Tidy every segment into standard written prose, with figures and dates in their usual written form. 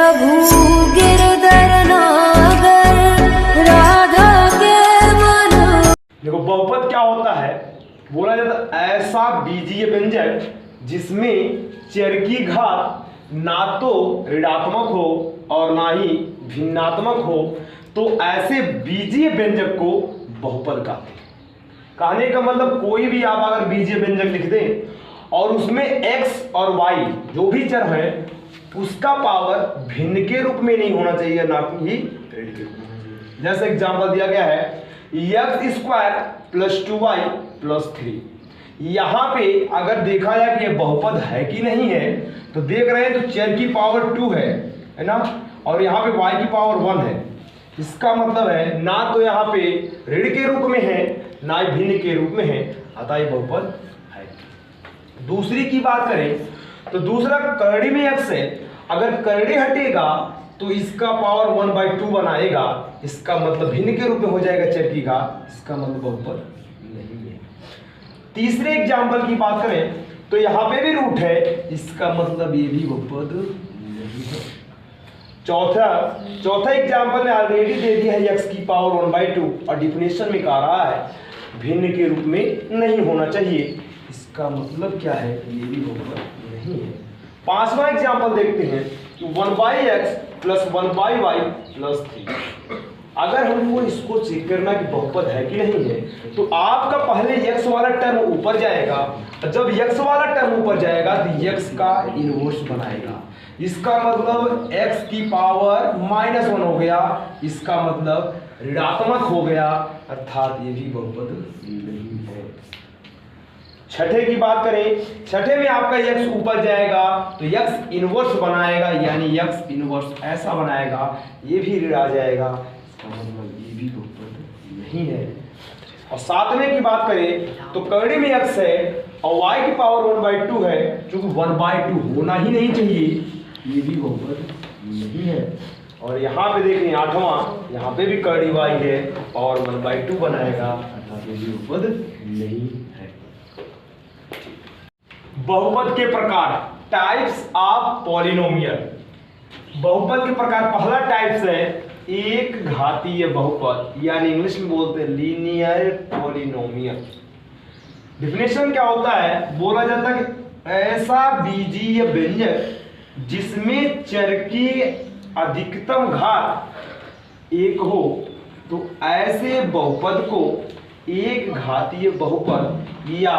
प्रभु गिरधर नागर राधा के मन। देखो बहुपद क्या होता है, बोला जाता है ऐसा बीजीय व्यंजक जिसमें चर की घात ना तो ऋणात्मक हो और ना ही भिन्नात्मक हो, तो ऐसे बीजीय व्यंजक को बहुपद कहते हैं। कहने का मतलब कोई भी आप अगर बीजीय व्यंजक लिख दें और उसमें x और y जो भी चर है उसका पावर भिन्न के रूप में नहीं होना चाहिए, ना कि ऋण के रूप में होना चाहिए। जैसे एग्जांपल दिया गया है x² + 2y + 3। यहाँ पे अगर देखा जाए कि ये बहुपद है कि नहीं है, तो देख रहे हैं तो चर की पावर 2 है ना, और यहाँ पे y की पावर 1 है। इसका मतलब है ना तो यहाँ पे ऋण के रूप में है ना ही भिन्न के रूप में है, अतः ये बहुपद है। दूसरी की बात करें तो दूसरा करड़ी में x है, अगर करड़ी हटेगा तो इसका पावर 1/2 बनाएगा, इसका मतलब भिन्न के रूप में हो जाएगा चर की घात, इसका मतलब बहुपद नहीं है। तीसरे एग्जाम्पल की बात करें तो यहाँ पे भी रूट है, इसका मतलब ये भी बहुपद नहीं है। चौथा एग्जाम्पल में ऑलरेडी दे दिया है x की पावर 1/2 और डिफिनेशन में कह रहा है भिन्न के रूप में नहीं होना चाहिए, इसका मतलब क्या है, ये भी बहुपद नहीं है। पांचवा एग्जाम्पल देखते हैं कि 1/x + 1/y + 3। अगर हमको इसको चेक करना कि बहुपद है कि नहीं है, तो आपका पहले x वाला टर्म ऊपर जाएगा, जब x वाला टर्म ऊपर जाएगा तो x का इनवर्स बनाएगा, इसका मतलब x की पावर -1 हो गया, इसका मतलब ऋणात्मक हो गया, अर्थात ये भी बहुपद नहीं है। छठे की बात करें, छठे में आपका x ऊपर जाएगा तो x इनवर्स बनाएगा, यानी x इनवर्स ऐसा बनाएगा, ये भी ऋण आ जाएगा, इसका मतलब ये भी बहुपद नहीं है। और सातवें की बात करें तो करड़ी में x है और y की पावर 1/2 है, क्योंकि 1/2 होना ही नहीं चाहिए, ये भी बहुपद नहीं है। और यहाँ पे देखें आठवां, यहाँ पे भी करड़ी y है और 1/2 बनाएगा, अर्थात ये भी बहुपद नहीं है। बहुपद के प्रकार, टाइप्स ऑफ पॉलिनोमियल। बहुपद के प्रकार, पहला टाइप्स है एक घातीय बहुपद, यानी इंग्लिश में बोलते हैं लीनियर पॉलिनोमियल। डिफिनेशन क्या होता है, बोला जाता है कि ऐसा बीजीय व्यंजक जिसमें चर की अधिकतम घात 1 हो, तो ऐसे बहुपद को एक घातीय बहुपद या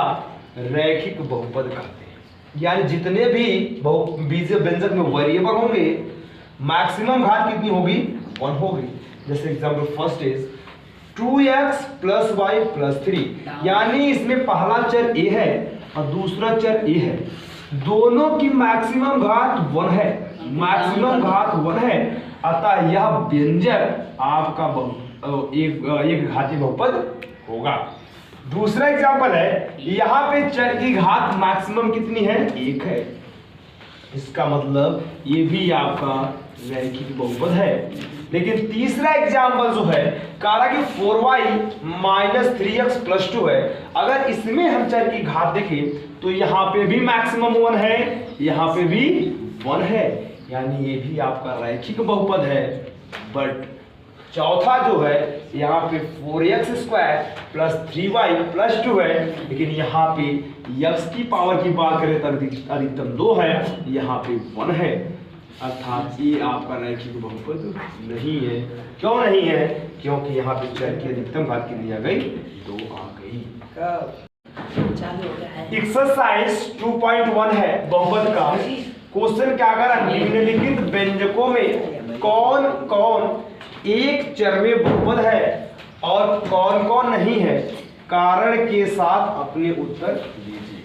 रैखिक बहुपद कहते हैं। यानी जितने भी बीजीय व्यंजक में वेरिएबल होंगे, मैक्सिमम घात कितनी होगी, 1 होगी। जैसे example first is 2x + y + 3, यानी इसमें पहला चर a है और दूसरा चर a है, दोनों की मैक्सिमम घात 1 है, मैक्सिमम घात 1 है, अतः यह व्यंजक आपका एक घातीय बहुपद होगा। दूसरा एग्जांपल है, यहाँ पे चर की घात मैक्सिमम कितनी है, 1 है, इसका मतलब ये भी आपका रैखिक बहुपद है। लेकिन तीसरा एग्जांपल जो है कहा कि 4y - 3x + 2 है, अगर इसमें हम चर की घात देखें तो यहाँ पे भी मैक्सिमम 1 है, यहाँ पे भी 1 है, यानी ये भी आपका रैखिक बहुपद है। बट चौथा जो है यहाँ पे 4x² + 3y + 2 है, लेकिन यहाँ पे x की पावर की बात करें तो अधिकतम 2 है, यहाँ पे 1 है, अर्थात ये आपका रैखिक बहुपद नहीं है। क्यों नहीं है, क्योंकि यहाँ पे चर की अधिकतम घात कितनी आ गई, 2 आ गई। एक्सरसाइज 2.1 है बहुपद का। क्वेश्चन क्या करा, निम्नलिखित व्यंजकों में कौन कौन एक चर में बहुपद है और कौन कौन नहीं है, कारण के साथ अपने उत्तर दीजिए।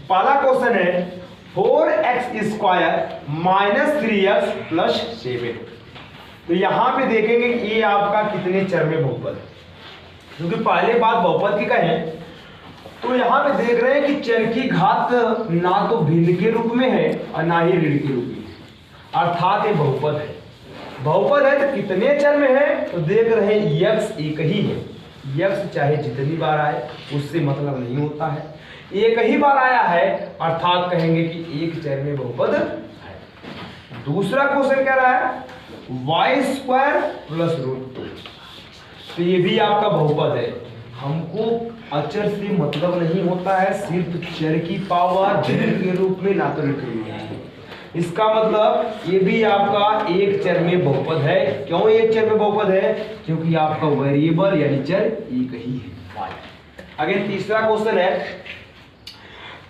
पहला क्वेश्चन है 4x² - 3x + 7। तो यहां पे देखेंगे कि ये आपका कितने चर में बहुपद है, क्योंकि पहले बात बहुपद की कहें तो यहां पे देख रहे हैं कि चर की घात ना तो भिन्न के रूप में है और ना ही ऋण के रूप में, अर्थात ये बहुपद है। बहुपद है तो कितने चर में है, तो देख रहे हैं x एक ही है, x चाहे जितनी बार आए उससे मतलब नहीं होता है, एक ही बार आया है, अर्थात कहेंगे कि एक चर में बहुपद है। दूसरा क्वेश्चन कह रहा है वाई स्क्वायर प्लस रूट 2, तो ये भी आपका बहुपद है। हमको अचर से मतलब नहीं होता है, सिर्फ चर की पावर धन के रूप में ना तो इसका मतलब ये भी आपका एक चर में बहुपद है। क्यों एक चर में बहुपद है? क्योंकि आपका वेरिएबल यानी चर एक ही है। आगे तीसरा क्वेश्चन है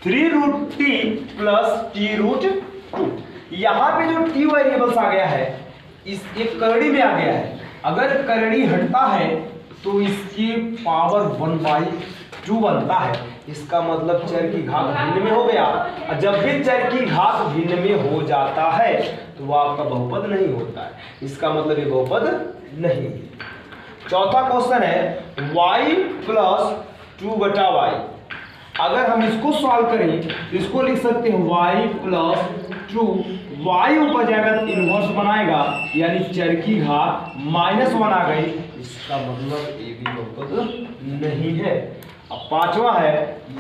3 root T plus T root 2। यहाँ पे जो टी वेरिएबल्स आ गया है इस एक करड़ी में आ गया है। अगर करड़ी हटता है तो इसकी पावर 1/2 बनता है। इसका मतलब चर की घात भिन्न में हो गया, और जब भी चर की घात भिन्न में हो जाता है तो वह आपका बहुपद नहीं होता है। इसका मतलब ये बहुपद नहीं है। चौथा क्वेश्चन है y प्लस 2/y। अगर हम इसको सॉल्व करें तो इसको लिख सकते हैं y प्लस 2, y ऊपर जाएगा तो इनवर्स बनाएगा, यानी चर की घात -1 आ गई। इसका मतलब ये भी बहुपद नहीं है। अब पांचवा है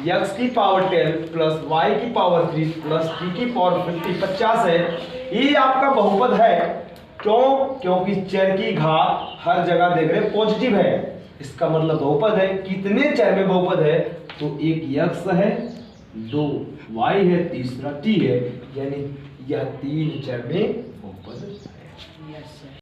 x की पावर 10 प्लस y की पावर 3 प्लस t की पावर 50 है। ये आपका बहुपद है। क्यों? क्योंकि चर की घात हर जगह देख रहे पॉजिटिव है। इसका मतलब बहुपद है। कितने चर में बहुपद है? तो एक x है, 2 y है, तीसरा t है, यानी यह 3 चर में बहुपद